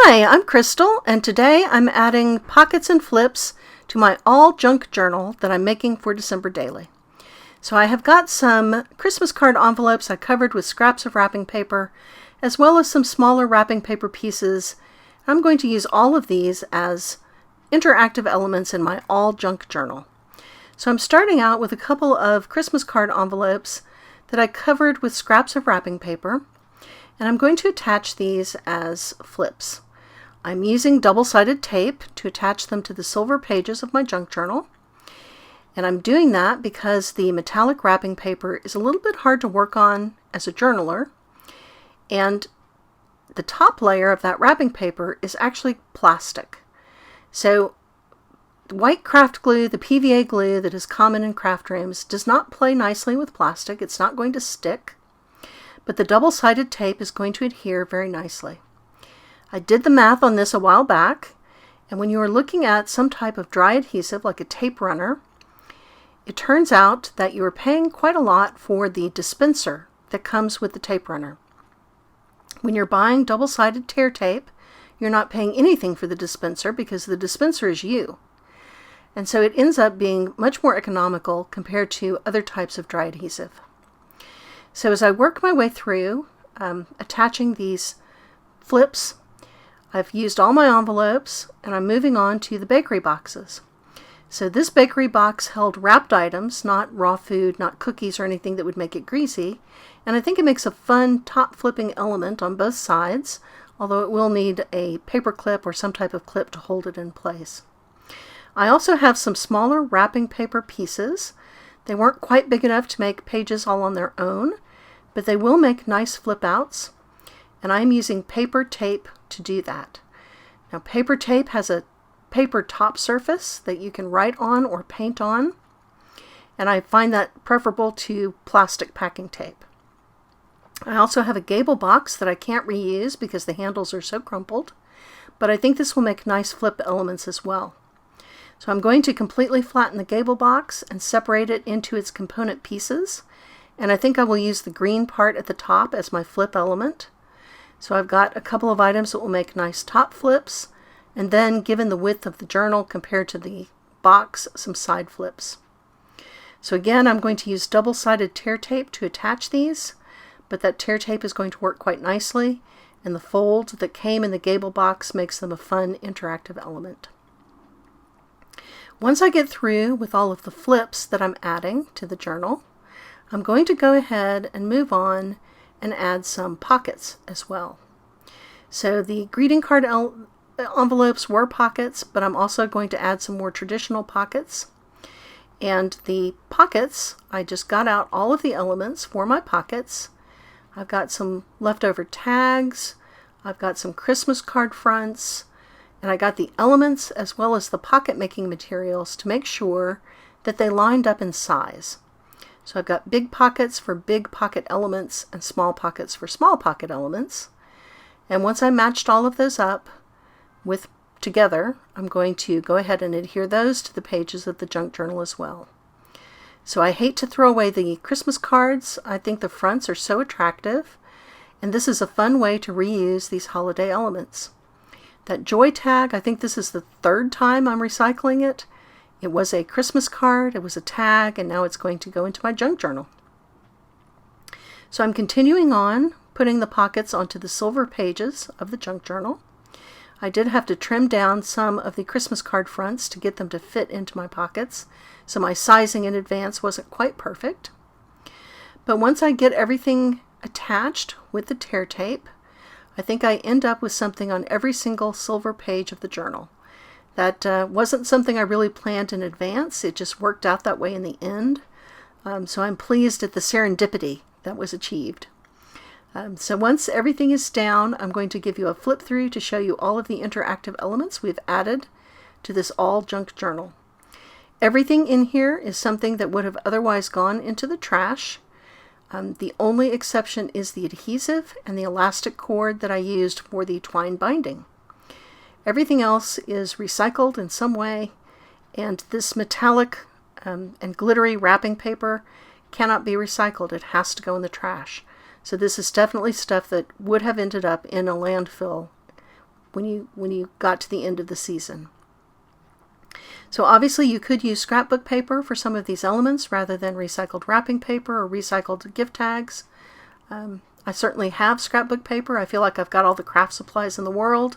Hi, I'm Crystal, and today I'm adding pockets and flips to my all junk journal that I'm making for December Daily. So I have got some Christmas card envelopes I covered with scraps of wrapping paper, as well as some smaller wrapping paper pieces. I'm going to use all of these as interactive elements in my all junk journal. So I'm starting out with a couple of Christmas card envelopes that I covered with scraps of wrapping paper, and I'm going to attach these as flips. I'm using double-sided tape to attach them to the silver pages of my junk journal, and I'm doing that because the metallic wrapping paper is a little bit hard to work on as a journaler, and the top layer of that wrapping paper is actually plastic. So the white craft glue, the PVA glue that is common in craft rooms, does not play nicely with plastic. It's not going to stick, but the double-sided tape is going to adhere very nicely. I did the math on this a while back, and when you are looking at some type of dry adhesive like a tape runner, it turns out that you are paying quite a lot for the dispenser that comes with the tape runner. When you're buying double-sided tear tape, you're not paying anything for the dispenser because the dispenser is you. And so it ends up being much more economical compared to other types of dry adhesive. So as I work my way through attaching these flips, I've used all my envelopes, and I'm moving on to the bakery boxes. So this bakery box held wrapped items, not raw food, not cookies or anything that would make it greasy, and I think it makes a fun top flipping element on both sides, although it will need a paper clip or some type of clip to hold it in place. I also have some smaller wrapping paper pieces. They weren't quite big enough to make pages all on their own, but they will make nice flip outs, and I'm using paper tape to do that. Now, paper tape has a paper top surface that you can write on or paint on, and I find that preferable to plastic packing tape. I also have a gable box that I can't reuse because the handles are so crumpled, but I think this will make nice flip elements as well. So I'm going to completely flatten the gable box and separate it into its component pieces, and I think I will use the green part at the top as my flip element. So I've got a couple of items that will make nice top flips, and then, given the width of the journal compared to the box, some side flips. So again, I'm going to use double-sided tear tape to attach these, but that tear tape is going to work quite nicely, and the fold that came in the gable box makes them a fun interactive element. Once I get through with all of the flips that I'm adding to the journal, I'm going to go ahead and move on and add some pockets as well. So the greeting card envelopes were pockets, but I'm also going to add some more traditional pockets. And the pockets, I just got out all of the elements for my pockets. I've got some leftover tags, I've got some Christmas card fronts, and I got the elements as well as the pocket making materials to make sure that they lined up in size. So I've got big pockets for big pocket elements and small pockets for small pocket elements. And once I matched all of those up together, I'm going to go ahead and adhere those to the pages of the junk journal as well. So I hate to throw away the Christmas cards. I think the fronts are so attractive, and this is a fun way to reuse these holiday elements. That joy tag, I think this is the third time I'm recycling it. It was a Christmas card, it was a tag, and now it's going to go into my junk journal. So I'm continuing on, putting the pockets onto the silver pages of the junk journal. I did have to trim down some of the Christmas card fronts to get them to fit into my pockets, so my sizing in advance wasn't quite perfect. But once I get everything attached with the tear tape, I think I end up with something on every single silver page of the journal. That wasn't something I really planned in advance. It just worked out that way in the end. So I'm pleased at the serendipity that was achieved. So once everything is down, I'm going to give you a flip through to show you all of the interactive elements we've added to this all junk journal. Everything in here is something that would have otherwise gone into the trash. The only exception is the adhesive and the elastic cord that I used for the twine binding. Everything else is recycled in some way, and this metallic and glittery wrapping paper cannot be recycled. It has to go in the trash. So this is definitely stuff that would have ended up in a landfill when you got to the end of the season. So obviously you could use scrapbook paper for some of these elements rather than recycled wrapping paper or recycled gift tags. I certainly have scrapbook paper. I feel like I've got all the craft supplies in the world,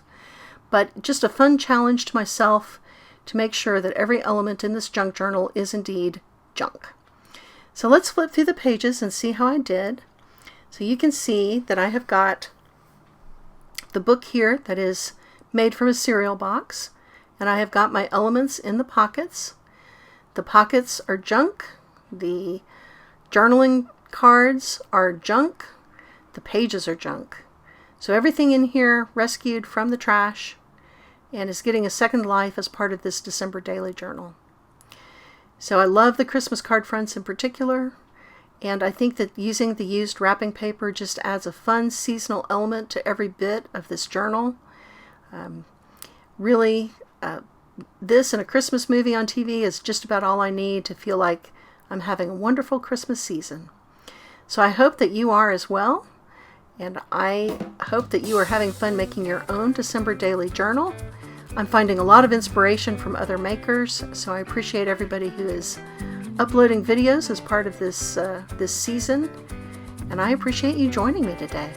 but just a fun challenge to myself to make sure that every element in this junk journal is indeed junk. So let's flip through the pages and see how I did. So you can see that I have got the book here that is made from a cereal box, and I have got my elements in the pockets. The pockets are junk. The journaling cards are junk. The pages are junk. So everything in here rescued from the trash and is getting a second life as part of this December daily journal. So I love the Christmas card fronts in particular, and I think that using the used wrapping paper just adds a fun seasonal element to every bit of this journal. Really, this and a Christmas movie on TV is just about all I need to feel like I'm having a wonderful Christmas season. So I hope that you are as well, and I hope that you are having fun making your own December daily journal. I'm finding a lot of inspiration from other makers, so I appreciate everybody who is uploading videos as part of this season, and I appreciate you joining me today.